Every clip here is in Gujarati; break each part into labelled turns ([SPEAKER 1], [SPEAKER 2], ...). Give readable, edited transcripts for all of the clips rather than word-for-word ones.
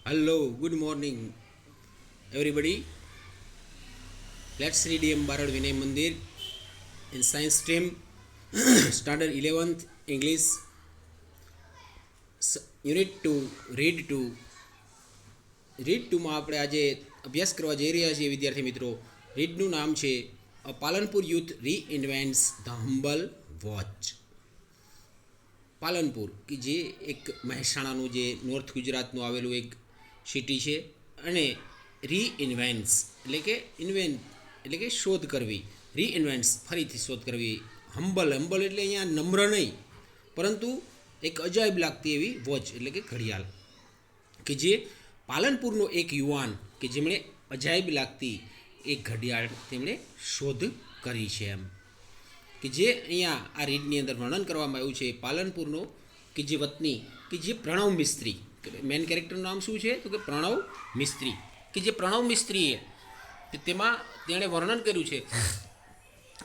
[SPEAKER 1] Hello, good morning, everybody. Let's read M. Barad Vinay Mandir in science stream, standard 11th English, unit 2, read 2. Read ટુમાં આપણે આજે અભ્યાસ કરવા જઈ રહ્યા છીએ વિદ્યાર્થી મિત્રો. રીડનું નામ છે Palanpur youth reinvents the humble watch. Palanpur કે જે એક મહેસાણાનું જે નોર્થ ગુજરાતનું આવેલું એક સિટી છે અને રીઇન્વેન્ટ્સ એટલે કે શોધ કરવી, રીઇન્વેન્ટ્સ ફરીથી શોધ કરવી. હમ્બલ એટલે અહીંયા નમ્ર નહીં પરંતુ એક અજાયબ લાગતી એવી વોચ એટલે કે ઘડિયાળ કે જે પાલનપુરનો એક યુવાન કે જેમણે અજાયબ લાગતી એક ઘડિયાળ તેમણે શોધ કરી છે એમ કે જે અહીંયા આ રીડની અંદર વર્ણન કરવામાં આવ્યું છે. પાલનપુરનો કે જે વતની કે જે પ્રણવ મિસ્ત્રી, મેન કેરેક્ટરનું નામ શું છે તો કે પ્રણવ મિસ્ત્રી, કે જે પ્રણવ મિસ્ત્રીએ તેમાં તેણે વર્ણન કર્યું છે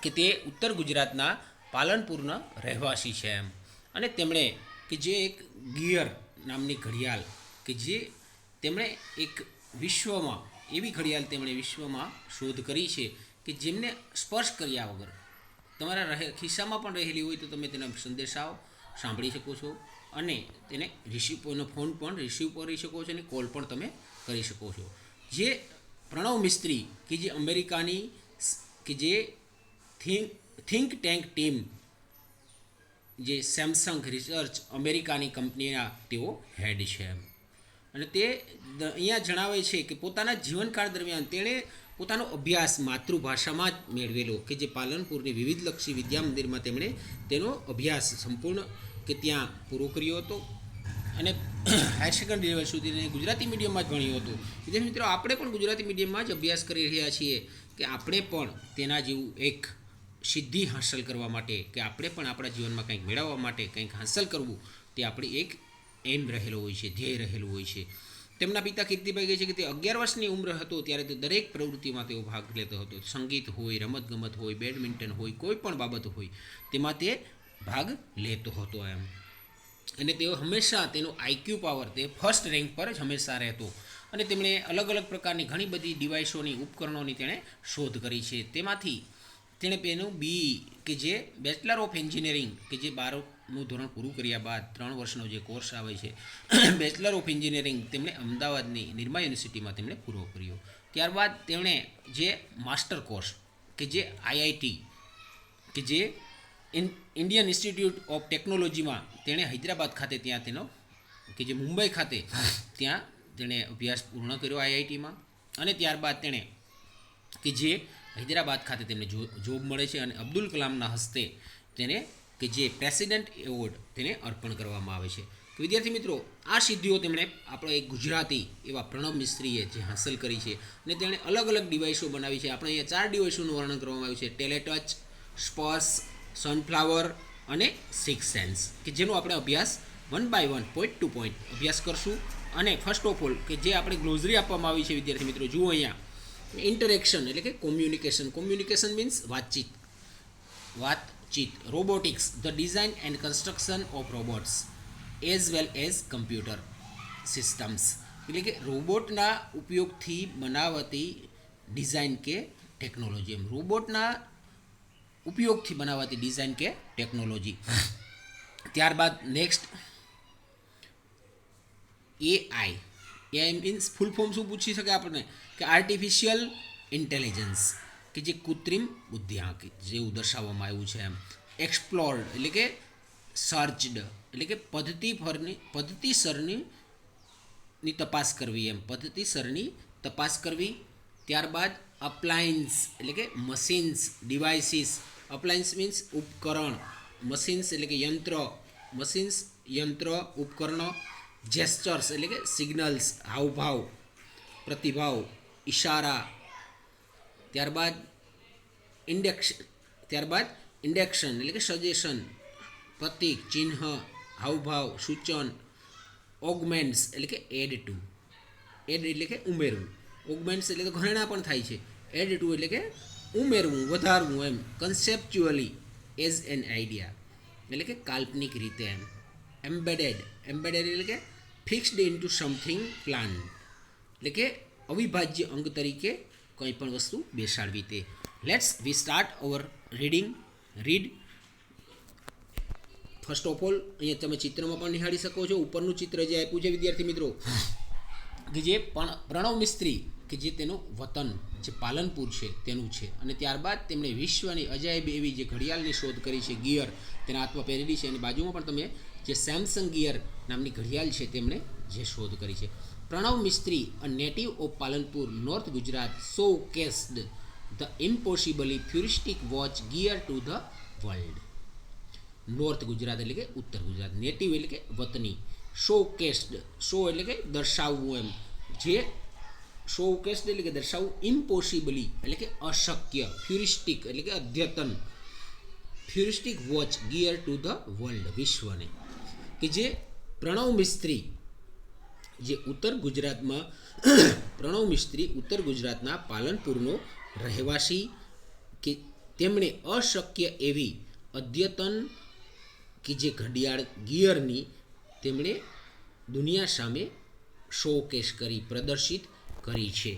[SPEAKER 1] કે તે ઉત્તર ગુજરાતના પાલનપુરના રહેવાસી છે એમ. અને તેમણે કે જે એક ગિયર નામની ઘડિયાળ કે જે તેમણે એક વિશ્વમાં એવી ઘડિયાળ તેમણે વિશ્વમાં શોધ કરી છે કે જેમને સ્પર્શ કર્યા વગર તમારા ખિસ્સામાં પણ રહેલી હોય તો તમે તેના સંદેશાઓ સાંભળી શકો છો અને તેને રિસીવનો ફોન પણ રિસીવ કરી શકો છો અને કોલ પણ તમે કરી શકો છો. જે પ્રણવ મિસ્ત્રી કે જે અમેરિકાની કે જે થિંક ટેન્ક ટીમ જે સેમસંગ રિસર્ચ અમેરિકાની કંપનીના તેઓ હેડ છે એમ. અને તે અહીંયા જણાવે છે કે પોતાના જીવનકાળ દરમિયાન તેણે પોતાનો અભ્યાસ માતૃભાષામાં જ મેળવેલો કે જે પાલનપુરની વિવિધલક્ષી વિદ્યા મંદિરમાં તેમણે તેનો અભ્યાસ સંપૂર્ણ કે ત્યાં પૂરો કર્યો હતો અને હાયર સેકન્ડરી લેવલ સુધી ગુજરાતી મીડિયમમાં જ ભણ્યો હતો. વિદ્યાર્થી મિત્રો, આપણે પણ ગુજરાતી મીડિયમમાં જ અભ્યાસ કરી રહ્યા છીએ કે આપણે પણ તેના જેવું એક સિદ્ધિ હાંસલ કરવા માટે કે આપણે પણ આપણા જીવનમાં કંઈક મેળવવા માટે કંઈક હાંસલ કરવું તે આપણી એક એમ રહેલો હોય છે, ધ્યેય રહેલું હોય છે. તેમના પિતા કીર્તિભાઈ કહે છે કે તે 11 વર્ષની ઉંમર હતો ત્યારે તે દરેક પ્રવૃત્તિમાં તેઓ ભાગ લેતો હતો. સંગીત હોય, રમતગમત હોય, બેડમિન્ટન હોય, કોઈ પણ બાબત હોય તેમાં તે ભાગ લેતો હતો એમ. અને તેઓ હંમેશા તેનો આઈક્યુ પાવર તે ફર્સ્ટ રેન્ક પર જ હંમેશા રહેતો. અને તેમણે અલગ અલગ પ્રકારની ઘણી બધી ડિવાઇસોની ઉપકરણોની તેણે શોધ કરી છે. તેમાંથી તેણે પેનું કે જે બેચલર ઓફ એન્જિનિયરિંગ કે જે 12મું ધોરણ પૂરું કર્યા બાદ 3 વર્ષનો જે કોર્સ આવે છે બેચલર ઓફ એન્જિનિયરિંગ તેમણે અમદાવાદની નિરમા યુનિવર્સિટીમાં તેમણે પૂરો કર્યો. ત્યારબાદ તેમણે જે માસ્ટર કોર્સ કે જે આઈઆઈટી કે જે ઇન્ડિયન ઇન્સ્ટિટ્યૂટ ઓફ ટેકનોલોજીમાં તેણે હૈદરાબાદ ખાતે ત્યાં તેનો કે જે મુંબઈ ખાતે ત્યાં તેણે અભ્યાસ પૂર્ણ કર્યો આઈઆઈટીમાં. અને ત્યારબાદ તેણે કે જે હૈદરાબાદ ખાતે તેમને જોબ મળે છે અને અબ્દુલ કલામના હસ્તે તેને કે જે પ્રેસિડેન્ટ એવોર્ડ તેને અર્પણ કરવામાં આવે છે. વિદ્યાર્થી મિત્રો, આ સિદ્ધિઓ તેમણે આપણે એક ગુજરાતી એવા પ્રણવ મિસ્ત્રીએ જે હાંસલ કરી છે અને તેણે અલગ અલગ ડિવાઇસો બનાવી છે. આપણે અહીંયા 4 ડિવાઇસોનું વર્ણન કરવામાં આવ્યું છે: ટેલેટચ, સ્પર્શ, સનફ્લાવર અને સિક્સ સેન્સ, કે જેનો આપણે અભ્યાસ 1 by 1 પોઈન્ટ ટુ પોઈન્ટ અભ્યાસ કરશું. અને ફર્સ્ટ ઓફ ઓલ કે જે આપણે ગ્લોઝરી આપવામાં આવી છે વિદ્યાર્થી મિત્રો, જુઓ અહીંયા ઇન્ટરેક્શન એટલે કે કોમ્યુનિકેશન મીન્સ વાતચીત. Robotics, the design and construction of robots as well as computer systems, એટલે કે રોબોટના ઉપયોગથી બનાવતી ડિઝાઇન કે ટેકનોલોજી. રોબોટના ઉપયોગથી બનાવતી ડિઝાઇન કે ટેકનોલોજી. ત્યારબાદ નેક્સ્ટ એઆઈ મીન્સ ફૂલ ફોર્મ શું પૂછી શકે આપણને કે આર્ટિફિશિયલ ઇન્ટેલિજન્સ, કે જે કૃત્રિમ બુદ્ધિઆંક જેવું દર્શાવવામાં આવ્યું છે એમ. એક્સપ્લોર્ડ એટલે કે સર્ચડ એટલે કે પદ્ધતિસરની તપાસ કરવી એમ, પદ્ધતિસરની તપાસ કરવી. ત્યારબાદ અપ્લાયન્સ એટલે કે મશીન્સ, ડિવાઇસીસ. અપ્લાયન્સ મીન્સ ઉપકરણ, મશીન્સ એટલે કે યંત્ર, ઉપકરણો. જેસ્ચર્સ એટલે કે સિગ્નલ્સ, હાવભાવ, પ્રતિભાવ, ઇશારા. ત્યારબાદ ઇન્ડેક્શન એટલે કે સજેશન, પ્રતીક, ચિહ્ન, હાવભાવ, સૂચન. ઓગમેન્ટ્સ એટલે કે એડ એટલે કે ઉમેરવું. ઓગમેન્ટ્સ એટલે તો ઘણા પણ થાય છે. એડ ટુ એટલે કે ઉમેરવું, વધારવું એમ. કન્સેપ્ચ્યુઅલી એઝ એન આઈડિયા એટલે કે કાલ્પનિક રીતે એમ. એમ્બેડેડ એટલે કે ફિક્સ્ડ ઇન્ટુ સમથિંગ પ્લાન, એટલે કે અવિભાજ્ય અંગ તરીકે કંઈ પણ વસ્તુ બેસાડવી તે. Let's we start our read. First of all અહીંયા તમે ચિત્રમાં પણ નિહાળી શકો છો. ઉપરનું ચિત્ર જે આપ્યું છે વિદ્યાર્થી મિત્રો, કે જે પ્રણવ મિસ્ત્રી કે જે તેનું વતન જે પાલનપુર છે તેનું છે, અને ત્યારબાદ તેમણે વિશ્વની અજાયબ એવી જે ઘડિયાળની શોધ કરી છે, ગિયર, તેના હાથમાં પહેરેલી છે, અને બાજુમાં પણ તમે જે સેમસંગ ગિયર નામની ઘડિયાળ છે તેમણે જે શોધ કરી છે. Pranav Mistry, a native of Palanpur, north Gujarat, showcased the impossibly futuristic watch gear to the world. North Gujarat એટલે કે ઉત્તર ગુજરાત, નેટિવ એટલે કે વતની, શોકેસ્ડ, શો એટલે કે દર્શાવવું એમ, જે શોકેસ્ડ એટલે કે દર્શાવવું, ઇમ્પોસિબલી એટલે કે અશક્ય, ફ્યુરિસ્ટિક એટલે કે અદ્યતન, futuristic watch gear to the world, વિશ્વને. કે જે પ્રણવ મિસ્ત્રી જે ઉત્તર ગુજરાતમાં પ્રણવ મિસ્ત્રી ઉત્તર ગુજરાતના પાલનપુરનો રહેવાસી, કે તેમણે અશક્ય એવી અદ્યતન કે જે ઘડિયાળ ગિયરની તેમણે દુનિયા સામે શોકેસ કરી, પ્રદર્શિત કરી છે.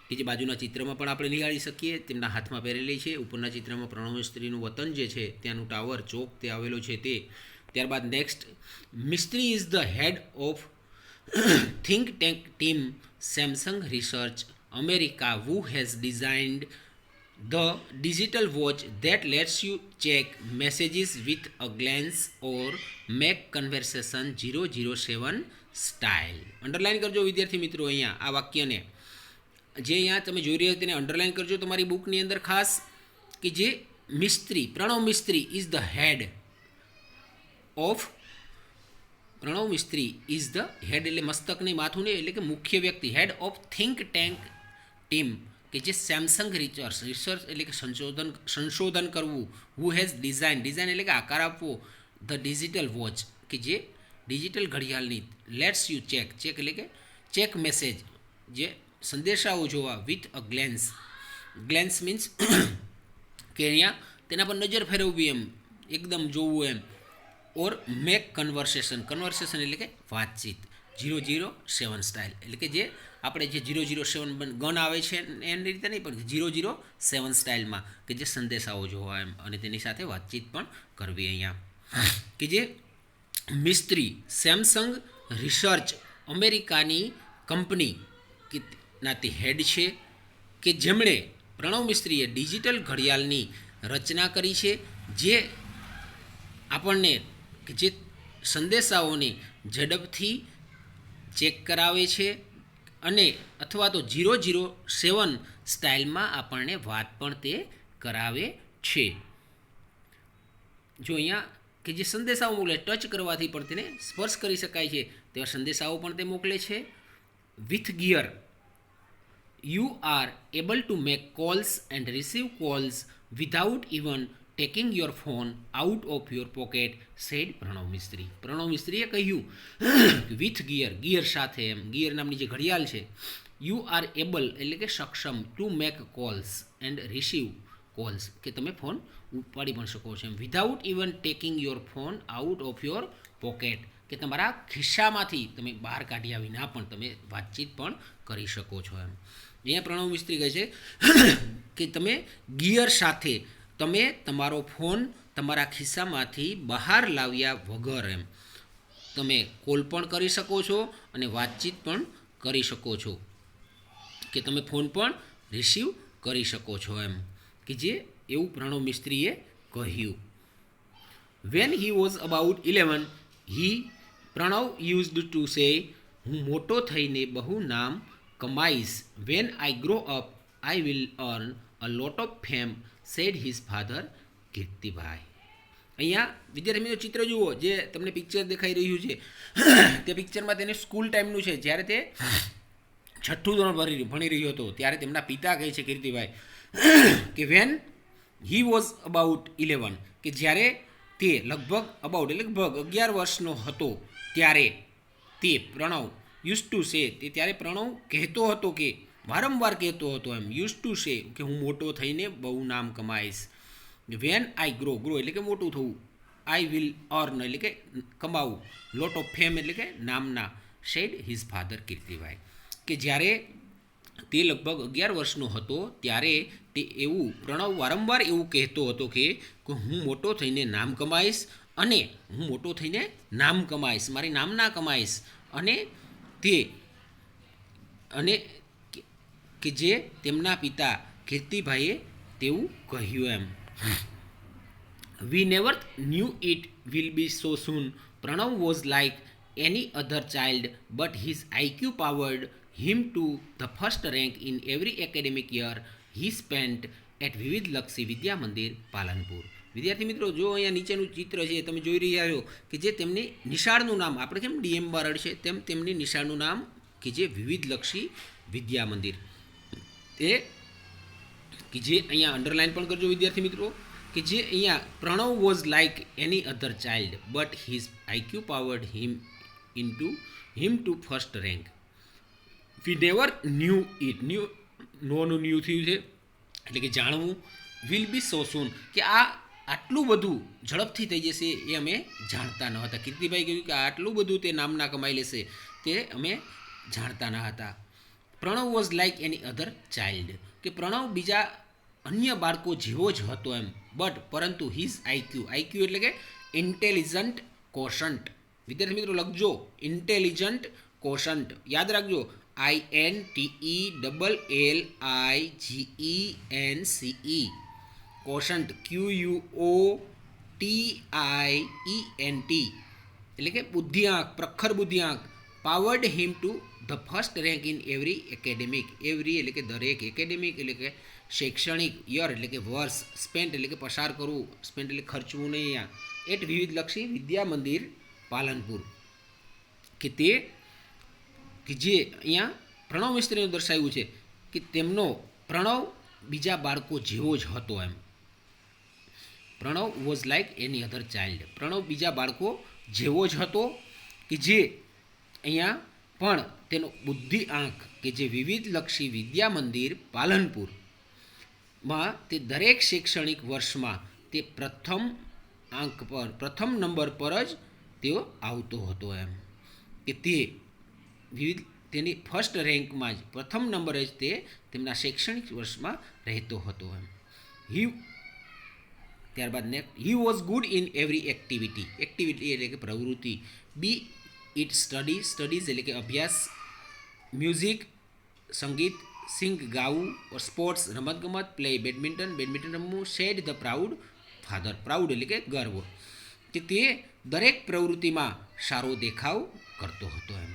[SPEAKER 1] કે જે બાજુના ચિત્રમાં પણ આપણે નિહાળી શકીએ, તેમના હાથમાં પહેરેલી છે. ઉપરના ચિત્રમાં પ્રણવ મિસ્ત્રીનું વતન જે છે ત્યાંનું ટાવર ચોક તે આવેલો છે તે. ત્યારબાદ next, Mistry is the head of think tank team Samsung Research America who has designed the digital watch that lets you check messages with a glance or make conversation 007 style. Underline કરજો વિદ્યાર્થી મિત્રો અહીંયા આ વાક્યને, જે અહીંયા તમે જોઈ રહ્યા તેને અંડરલાઇન કરજો તમારી બુકની અંદર ખાસ, કે જે Mistry, Pranav Mistry is the head of, Pranav Mistry is the head એટલે મસ્તક નહીં, માથું નહીં, એટલે કે મુખ્ય વ્યક્તિ, head of think tank team, કે જે સેમસંગ રિસર્ચ એટલે કે સંશોધન કરવું, હુ હેઝ ડિઝાઇન એટલે કે આકાર આપવો, ધ ડિજિટલ વોચ કે જે ડિજિટલ ઘડિયાળની, લેટ્સ યુ ચેક એટલે કે ચેક મેસેજ જે સંદેશાઓ જોવા, વિથ અ ગ્લેન્સ મીન્સ કે અહીંયા તેના પર નજર ફેરવવી એમ, એકદમ જોવું એમ, ઓર મેક કન્વર્સેશન એટલે કે વાતચીત, 007 સ્ટાઇલ એટલે કે જે આપણે જે 007 ગન આવે છે એની રીતે નહીં, પણ 007 સ્ટાઇલમાં કે જે સંદેશાઓ જોવા એમ, અને તેની સાથે વાતચીત પણ કરવી અહીંયા. કે જે મિસ્ત્રી સેમસંગ રિસર્ચ અમેરિકાની કંપની કે ના તે હેડ છે, કે જેમણે પ્રણવ મિસ્ત્રીએ ડિજિટલ ઘડિયાળની રચના કરી છે, જે આપણને કે જે સંદેશાઓને ઝડપથી ચેક કરાવે છે, અને અથવા તો 007 સ્ટાઇલમાં આપણને વાત પણ તે કરાવે છે. જો અહીંયા કે જે સંદેશાઓ મોકલે, ટચ કરવાથી પણ તેને સ્પર્શ કરી શકાય છે તેવા સંદેશાઓ પણ તે મોકલે છે. With gear you are able to make calls and receive calls without even taking your phone out of your pocket, said Pranav Mistry. Pranav મિસ્ત્રીએ કહ્યું વિથ ગિયર સાથે એમ, ગિયર નામની જે ઘડિયાળ છે, યુ આર એબલ એટલે કે સક્ષમ, to make calls and receive calls કે તમે ફોન ઉપાડી પણ શકો છો એમ, without even taking your phone out of your pocket કે તમારા ખિસ્સામાંથી તમે બહાર કાઢ્યા વિના પણ તમે વાતચીત પણ કરી શકો છો એમ. અહીંયા પ્રણવ મિસ્ત્રી કહે છે કે તમે ગિયર સાથે તમે તમારો ફોન તમારા ખિસ્સામાંથી બહાર લાવ્યા વગર એમ તમે કોલ પણ કરી શકો છો અને વાતચીત પણ કરી શકો છો, કે તમે ફોન પણ રિસીવ કરી શકો છો એમ, કે જે એવું પ્રણવ મિસ્ત્રીએ કહ્યું. When he was about 11 Pranav used to say, હું મોટો થઈને બહુ નામ કમાઈશ. When I grow up I will earn a lot of fame, said his father Kirtibhai. અહીંયા વિદ્યાર્થી મિત્રો ચિત્ર જુઓ, જે તમને પિક્ચર દેખાઈ રહ્યું છે તે પિક્ચરમાં તેને સ્કૂલ ટાઈમનું છે, જ્યારે તે 6ઠ્ઠું ધોરણ ભણી રહ્યો હતો ત્યારે તેમના પિતા કહે છે કીર્તિભાઈ કે વેન હી વોઝ અબાઉટ 11 કે જ્યારે તે લગભગ 11 વર્ષનો હતો ત્યારે તે પ્રણવ યુઝ ટુ સે તે ત્યારે પ્રણવ કહેતો હતો કે વારંવાર કહેતો હતો એમ, યુઝ ટુ સે કે હું મોટો થઈને બહુ નામ કમાઈશ. વેન આઈ ગ્રો એટલે કે મોટું થવું, આઈ વિલ અર્ન એટલે કે કમાવું, લોટ ઓફ ફેમ એટલે કે નામના, સેડ હિઝ ફાધર કીર્તિભાઈ. કે જ્યારે તે લગભગ 11 વર્ષનો હતો ત્યારે તે એવું પ્રણવ વારંવાર એવું કહેતો હતો કે હું મોટો થઈને નામ કમાઈશ અને હું મોટો થઈને નામ કમાઈશ, મારી નામના કમાઈશ. અને તે અને કે જે તેમના પિતા કીર્તિભાઈએ તેવું કહ્યું એમ. We never knew it will be so soon. Pranav was like any other child but his IQ powered him to the first rank in every academic year he spent at વિવિધ લક્ષી વિદ્યા મંદિર પાલનપુર. વિદ્યાર્થી મિત્રો, જો અહીંયા નીચેનું ચિત્ર છે તમે જોઈ રહ્યા છો કે જે તેમની નિશાળનું નામ, આપણે કેમ ડીએમ બારડ છે તેમ તેમની નિશાળનું નામ કે જે વિવિધ લક્ષી વિદ્યા મંદિર, તે કે જે અહીંયા અંડરલાઇન પણ કરજો વિદ્યાર્થી મિત્રો, કે જે અહીંયા Pranav was like any other child but his IQ powered him to first rank. We never knew it. નોનું ન્યૂ થયું છે એટલે કે જાણવું. વિલ બી સો સૂન, કે આ આટલું બધું ઝડપથી થઈ જશે એ અમે જાણતા ન હતા. કીર્તિભાઈ કહ્યું કે આટલું બધું તે નામના કમાઈ લેશે તે અમે જાણતા ન હતા. Pranav was like any other child, કે પ્રણવ બીજા અન્ય બાળકો જેવો જ હતો એમ. બટ પરંતુ હિઝ આઈક્યુ એટલે કે ઇન્ટેલિજન્ટ કોશન્ટ. વિદ્યાર્થી મિત્રો લખજો, ઇન્ટેલિજન્ટ કોશન્ટ યાદ રાખજો. INTELLIGENCE કોશન્ટ QUOTIENT એટલે કે બુદ્ધિઆંક, પ્રખર બુદ્ધિઆંક. Powered him to the first rank in every academic. Every એટલે કે દરેક, એકેડેમિક એટલે કે શૈક્ષણિક, યર એટલે કે વર્ષ, સ્પેન્ટ એટલે કે પસાર કરવું, સ્પેન્ટ એટલે ખર્ચવું નહીં અહીંયા, એટ વિવિધલક્ષી વિદ્યા મંદિર પાલનપુર. કે તે કે જે અહીંયા પ્રણવ મિસ્ત્રીનું દર્શાવ્યું છે કે તેમનો પ્રણવ બીજા બાળકો જેવો જ હતો એમ. Pranav was like any other child, Pranav બીજા બાળકો જેવો જ હતો. કે જે અહીંયા પણ તેનો બુદ્ધિ આંક કે જે વિવિધલક્ષી વિદ્યા મંદિર પાલનપુરમાં તે દરેક શૈક્ષણિક વર્ષમાં તે પ્રથમ નંબર પર જ તેઓ આવતો હતો એમ. કે તે તેની ફર્સ્ટ રેન્કમાં જ પ્રથમ નંબરે જ તે તેમના શૈક્ષણિક વર્ષમાં રહેતો હતો એમ. ત્યારબાદ next, he was good in every activity. Activity એટલે કે પ્રવૃત્તિ. બી ઇટ સ્ટડીઝ એટલે કે અભ્યાસ, મ્યુઝિક સંગીત, સિંગ ગાવું, સ્પોર્ટ્સ રમતગમત, પ્લે બેડમિન્ટન રમવું, shed the proud father. Proud એટલે કે ગર્વ. કે તે દરેક પ્રવૃત્તિમાં સારો દેખાવ કરતો હતો એમ.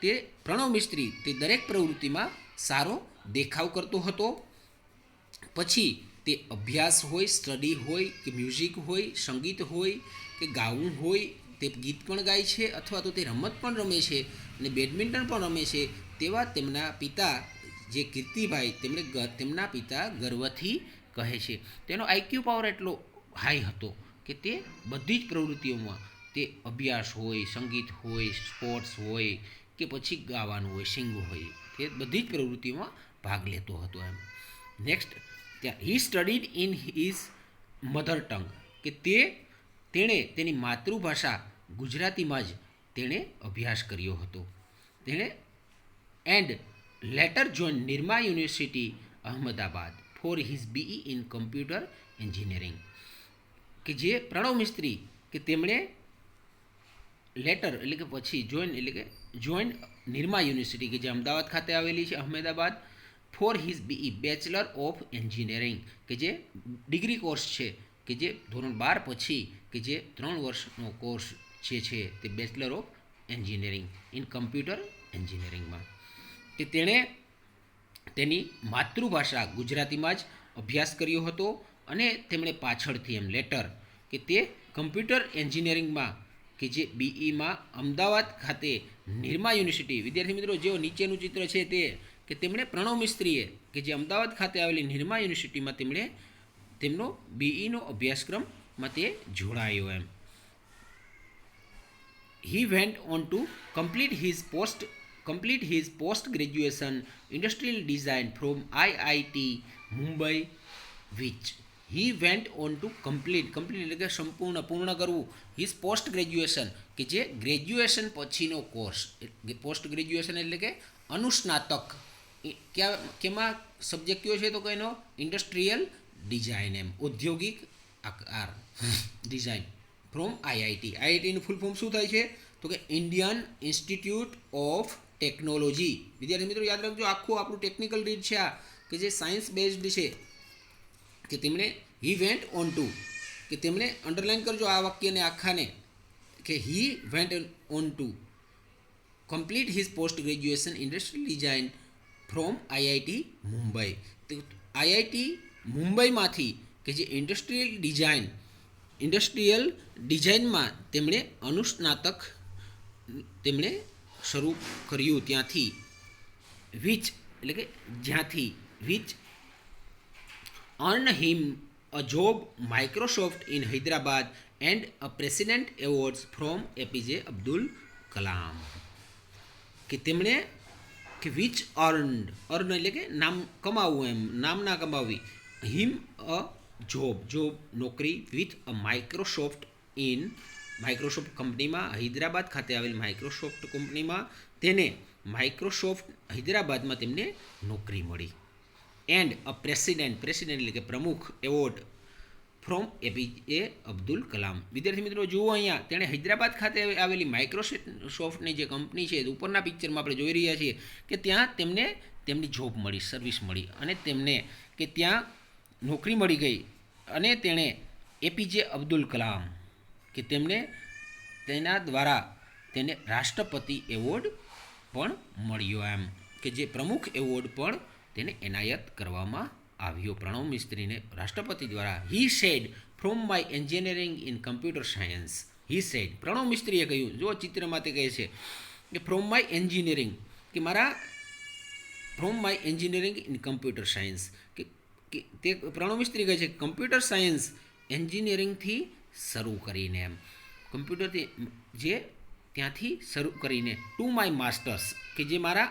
[SPEAKER 1] તે પ્રણવ મિસ્ત્રી તે દરેક પ્રવૃત્તિમાં સારો દેખાવ કરતો હતો. પછી તે અભ્યાસ હોય, સ્ટડી હોય કે મ્યુઝિક હોય, સંગીત હોય કે ગાવું હોય, તે ગીત પણ ગાય છે અથવા તો તે રમત પણ રમે છે અને બેડમિન્ટન પણ રમે છે. તેવા તેમના પિતા જે કીર્તિભાઈ તેમના પિતા ગર્વથી કહે છે. તેનો આઈક્યુ પાવર એટલો હાઈ હતો કે તે બધી જ પ્રવૃત્તિઓમાં, તે અભ્યાસ હોય, સંગીત હોય, સ્પોર્ટ્સ હોય કે પછી ગાવાનું હોય, સિંગવું હોય, તે બધી જ પ્રવૃત્તિઓમાં ભાગ લેતો હતો એમ. Next, he studied in his mother tongue, કે તેણે તેની માતૃભાષા ગુજરાતીમાં જ તેણે અભ્યાસ કર્યો હતો. તેણે and letter join Nirma university Ahmedabad for his BE in computer engineering. કે જે પ્રણવ મિસ્ત્રી કે તેમણે લેટર એટલે કે પછી જોઈન નિરમા યુનિવર્સિટી કે જે અમદાવાદ ખાતે આવેલી છે, Ahmedabad, for his BE bachelor of engineering, કે જે ડિગ્રી કોર્સ છે કે જે ધોરણ 12 પછી કે જે 3 વર્ષનો કોર્સ જે છે તે bachelor of engineering in computer એન્જિનિયરિંગમાં. કે તેણે તેની માતૃભાષા ગુજરાતીમાં જ અભ્યાસ કર્યો હતો અને તેમણે પાછળથી એમ લેટર કે તે કમ્પ્યુટર એન્જિનિયરિંગમાં કે જે BEમાં અમદાવાદ ખાતે નિરમા યુનિવર્સિટી. વિદ્યાર્થી મિત્રો, જેઓ નીચેનું ચિત્ર છે તે કે તેમણે પ્રણવ મિસ્ત્રીએ કે જે અમદાવાદ ખાતે આવેલી નિરમા યુનિવર્સિટીમાં તેમણે તેમનો BEનો અભ્યાસક્રમમાં તે જોડાયો એમ. He went on to complete his post graduation industrial design from IIT Mumbai, which he went on to complete એટલે કે સંપૂર્ણ પૂર્ણ કરવું હિઝ પોસ્ટ ગ્રેજ્યુએશન કે જે ગ્રેજ્યુએશન પછીનો કોર્સ. પોસ્ટ ગ્રેજ્યુએશન એટલે કે અનુસ્નાતક કેમાં સબ્જેક્ટ કયો છે તો કે એનો ઇન્ડસ્ટ્રીયલ ડિઝાઇન, એમ ઔદ્યોગિક આકાર ડિઝાઇન ફ્રોમ આઈઆઈટી. આઈઆઈટીનું ફૂલ ફોર્મ શું થાય છે તો કે ઇન્ડિયન ઇન્સ્ટિટ્યૂટ ઓફ ટેકનોલોજી. વિદ્યાર્થી મિત્રો યાદ રાખજો, આખું આપણું ટેકનિકલ રીડ છે આ, કે જે સાયન્સ બેઝડ છે. કે તેમણે હી વેન્ટ ઓન ટુ, કે તેમણે અંડરલાઇન કરજો આ વાક્યને આખાને, કે he went on to complete his post graduation industrial design from IIT Mumbai. તો આઈઆઈટી મુંબઈમાંથી કે જે ઇન્ડસ્ટ્રીયલ ડિઝાઇનમાં તેમણે અનુસ્નાતક તેમણે શરૂ કર્યું ત્યાંથી. વિચ એટલે કે જ્યાંથી, which earned him a job Microsoft in Hyderabad and a President Awards from APJ Abdul Kalam. કે તેમણે કે વિચ અર્ન એટલે કે નામ કમાવવું, એમ નામ ના કમાવવી, હિમ અ જોબ નોકરી, વિથ અ માઇક્રોસોફ્ટ કંપનીમાં, હૈદરાબાદ ખાતે આવેલ માઇક્રોસોફ્ટ કંપનીમાં તેને માઇક્રોસોફ્ટ હૈદરાબાદમાં તેમને નોકરી મળી. એન્ડ અ પ્રેસિડેન્ટ એટલે કે પ્રમુખ award from APJ Abdul Kalam. વિદ્યાર્થી મિત્રો જુઓ અહીંયા, તેણે હૈદરાબાદ ખાતે આવેલી માઇક્રોસોફ્ટની જે કંપની છે, ઉપરના પિક્ચરમાં આપણે જોઈ રહ્યા છીએ કે ત્યાં તેમને તેમની જોબ મળી, સર્વિસ મળી, અને તેમને કે ત્યાં નોકરી મળી ગઈ, અને તેણે એપીજે અબ્દુલ કલામ કે તેમને તેના દ્વારા તેને રાષ્ટ્રપતિ એવોર્ડ પણ મળ્યો, એમ કે જે પ્રમુખ એવોર્ડ પણ તેને એનાયત કરવામાં આવ્યો પ્રણવ મિસ્ત્રીને રાષ્ટ્રપતિ દ્વારા. He said from my engineering in computer science. He said Pranav મિસ્ત્રીએ કહ્યું, જો ચિત્રમાં તે કહે છે કે ફ્રોમ માય એન્જિનિયરિંગ, કે મારા from my engineering in computer science, કે તે પ્રણવ મિસ્ત્રી કહે છે કમ્પ્યુટર સાયન્સ એન્જિનિયરિંગથી શરૂ કરીને, એમ કમ્પ્યુટરથી જે ત્યાંથી શરૂ કરીને ટુ માય માસ્ટર્સ, કે જે મારા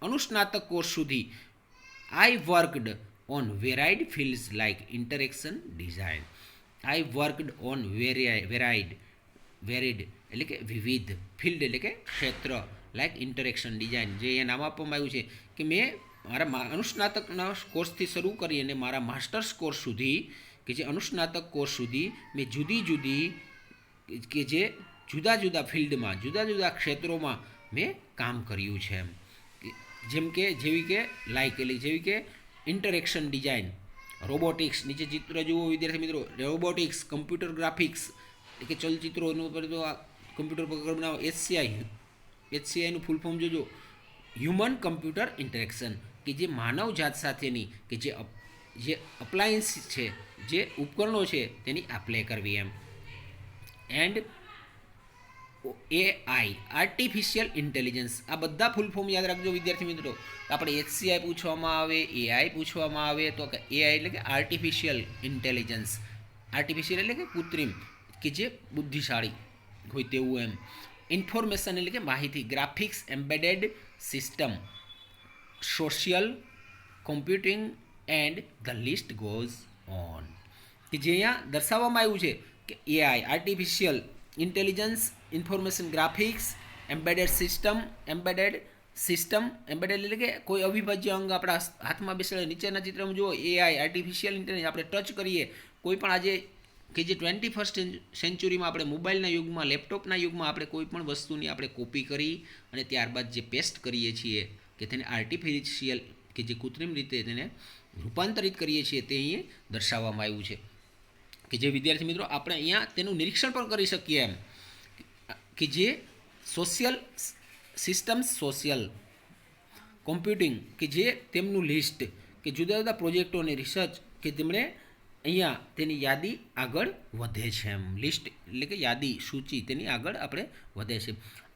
[SPEAKER 1] અનુસ્નાતક કોર્સ સુધી I worked on varied fields like interaction design. I worked on varied એટલે કે વિવિધ, ફિલ્ડ એટલે કે ક્ષેત્ર, લાઇક ઇન્ટરેક્શન ડિઝાઇન, જે એ નામ આપવામાં આવ્યું છે કે મેં મારા અનુસ્નાતકના કોર્સથી શરૂ કરી અને મારા માસ્ટર્સ કોર્સ સુધી, કે જે અનુસ્નાતક કોર્સ સુધી મેં જુદા જુદા ફિલ્ડમાં, જુદા જુદા ક્ષેત્રોમાં મેં કામ કર્યું છે, એમ જેવી કે ઇન્ટરેક્શન ડિઝાઇન, રોબોટિક્સ, નીચે ચિત્ર જુઓ વિદ્યાર્થી મિત્રો, રોબોટિક્સ, કમ્પ્યુટર ગ્રાફિક્સ એટલે કે ચલચિત્રોનું કમ્પ્યુટર પર બનાવો, એચસીઆઈનું ફૂલ ફોર્મ જોજો, હ્યુમન કમ્પ્યુટર ઇન્ટરેક્શન, કે જે માનવ જાત સાથેની કે જે અપ્લાયન્સ છે, જે ઉપકરણો છે તેની આપલે કરવી, એમ. એન્ડ એઆઈ આર્ટિફિશિયલ ઇન્ટેલિજન્સ, આ બધા ફૂલ ફોર્મ યાદ રાખજો વિદ્યાર્થી મિત્રો. આપણે એચસીઆઈ પૂછવામાં આવે, એઆઈ પૂછવામાં આવે તો કે એઆઈ એટલે કે આર્ટિફિશિયલ ઇન્ટેલિજન્સ, આર્ટિફિશિયલ એટલે કે કૃત્રિમ, કે જે બુદ્ધિશાળી હોય તેવું, એમ. ઇન્ફોર્મેશન એટલે કે માહિતી, graphics, embedded system, social computing and the list goes on, કે જે અહીંયા દર્શાવવામાં આવ્યું છે કે AI artificial intelligence, information graphics, embedded એટલે કે કોઈ અવિભાજ્ય અંગ આપણા હાથમાં બેસાડે. નીચેના ચિત્રમાં જુઓ, એઆઈ આર્ટિફિશિયલ ઇન્ટેલિજન્સ આપણે ટચ કરીએ, કોઈ પણ આજે કે જે 21st સેન્ચુરીમાં આપણે મોબાઈલના યુગમાં, લેપટોપના યુગમાં આપણે કોઈ પણ વસ્તુની આપણે કોપી કરી અને ત્યારબાદ જે પેસ્ટ કરીએ છીએ, કે તેને આર્ટિફિશિયલ કે જે કૃત્રિમ રીતે તેને રૂપાંતરિત કરીએ છીએ, તે અહીં દર્શાવવામાં આવ્યું છે. કે જે વિદ્યાર્થી મિત્રો આપણે અહીંયા તેનું નિરીક્ષણ પણ કરી શકીએ, એમ કે જે સોશિયલ કોમ્પ્યુટિંગ, કે જે તેમનું લિસ્ટ, કે જુદા જુદા પ્રોજેક્ટોની રિસર્ચ, કે તેમણે અહીંયા તેની યાદી આગળ વધે છે, એમ લિસ્ટ એટલે કે યાદી, સૂચિ તેની આગળ આપણે વધે છે.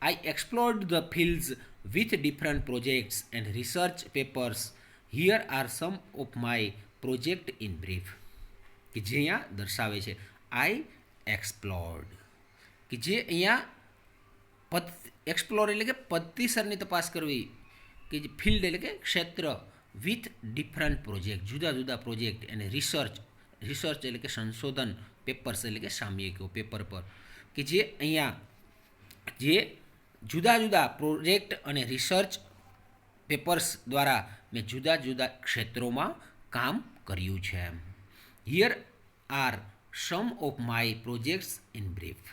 [SPEAKER 1] I explored the fields with different projects and research papers, here are some of my project in brief, કે જે અહીંયા દર્શાવે છે આઈ એક્સપ્લોર્ડ, કે જે અહીંયા એક્સપ્લોર એટલે કે પદ્ધતિસરની તપાસ કરવી, કે જે ફિલ્ડ એટલે કે ક્ષેત્ર, વિથ ડિફરન્ટ પ્રોજેક્ટ જુદા જુદા પ્રોજેક્ટ અને રિસર્ચ રિસર્ચ એટલે કે સંશોધન પેપર્સ એટલે કે સામયિકો પેપર પર કે જે અહીંયા જે જુદા જુદા પ્રોજેક્ટ અને રિસર્ચ પેપર્સ દ્વારા મેં જુદા જુદા ક્ષેત્રોમાં કામ કર્યું છે. Here are some of my projects in brief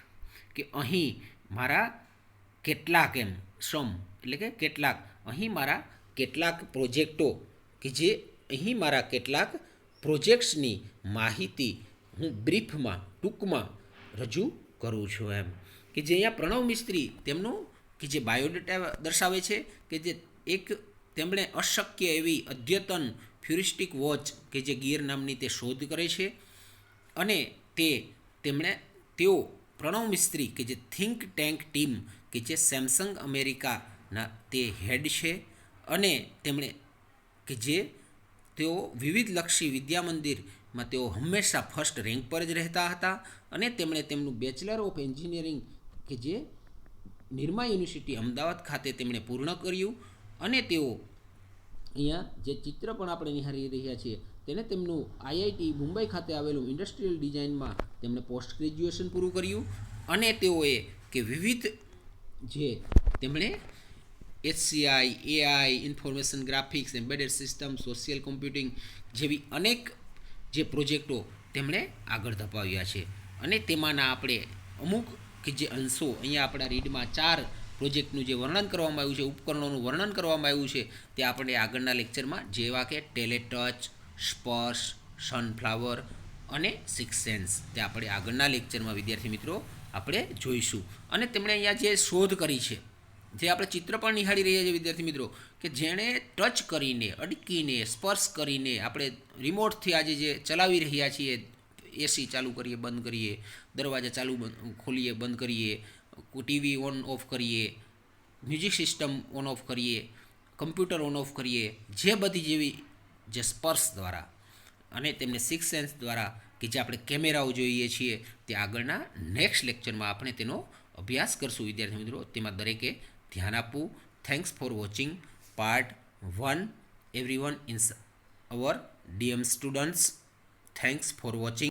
[SPEAKER 1] કે અહીં મારા કેટલાક એમ સમ એટલે કે કેટલાક અહીં મારા કેટલાક પ્રોજેક્ટો કે જે અહીં મારા કેટલાક પ્રોજેક્ટ્સની માહિતી હું બ્રીફમાં ટૂંકમાં રજૂ કરું છું એમ કે જે અહીંયા પ્રણવ મિસ્ત્રી તેમનું કે જે બાયોડેટા દર્શાવે છે કે જે એક તેમણે અશક્ય એવી અદ્યતન ફ્યુરિસ્ટિક વોચ કે જે ગિયર નામની તે શોધ કરે છે અને તેઓ પ્રણવ મિસ્ત્રી કે જે થિંક ટેન્ક ટીમ કે જે સેમસંગ અમેરિકાના તે હેડ છે અને તેમણે કે જે તેઓ વિવિધલક્ષી વિદ્યા મંદિરમાં તેઓ હંમેશા ફર્સ્ટ રેન્ક પર જ રહેતા હતા અને તેમણે તેમનું બેચલર ઓફ એન્જિનિયરિંગ કે જે નિરમા યુનિવર્સિટી અમદાવાદ ખાતે તેમણે પૂર્ણ કર્યું અને તેઓ અહીંયા જે ચિત્ર પણ આપણે નિહાળી રહ્યા છીએ તેને તેમનું આઈઆઈટી મુંબઈ ખાતે આવેલું ઇન્ડસ્ટ્રીયલ ડિઝાઇનમાં તેમણે પોસ્ટ ગ્રેજ્યુએશન પૂરું કર્યું અને તેઓએ કે વિવિધ જે તેમણે HCI, AI, information graphics, embedded system, social computing જેવી અનેક જે પ્રોજેક્ટો તેમણે આગળ ધપાવ્યા છે અને તેમાંના આપણે અમુક કે જે અંશો અહીંયા આપણા રીડમાં 4 પ્રોજેક્ટનું જે વર્ણન કરવામાં આવ્યું છે, ઉપકરણોનું વર્ણન કરવામાં આવ્યું છે તે આપણે આગળના લેક્ચરમાં જેવા કે ટેલેટચ, સ્પર્શ, સનફ્લાવર અને સિક્સ સેન્સ તે આપણે આગળના લેક્ચરમાં વિદ્યાર્થી મિત્રો આપણે જોઈશું. અને તેમણે અહીંયા જે શોધ કરી છે જે આપણે ચિત્ર પણ નિહાળી રહ્યા છીએ વિદ્યાર્થી મિત્રો કે જેણે ટચ કરીને અડકીને સ્પર્શ કરીને આપણે રિમોટથી આજે જે ચલાવી રહ્યા છીએ, એસી ચાલુ કરીએ બંધ કરીએ, દરવાજા ચાલુ ખોલીએ બંધ કરીએ, ટીવી ઓન ઓફ કરીએ, મ્યુઝિક સિસ્ટમ ઓન ઓફ કરીએ, કમ્પ્યુટર ઓન ઓફ કરીએ, જે બધી જેવી જે સ્પર્શ દ્વારા અને તેમને સિક્સ સેન્સ દ્વારા કે જે આપણે કેમેરાઓ જોઈએ છીએ તે આગળના નેક્સ્ટ લેક્ચરમાં આપણે તેનો અભ્યાસ કરશું વિદ્યાર્થી મિત્રો. તેમાં દરેકે ધ્યાન આપવું. Thanks for watching part 1 everyone in our DM students. Thanks for watching.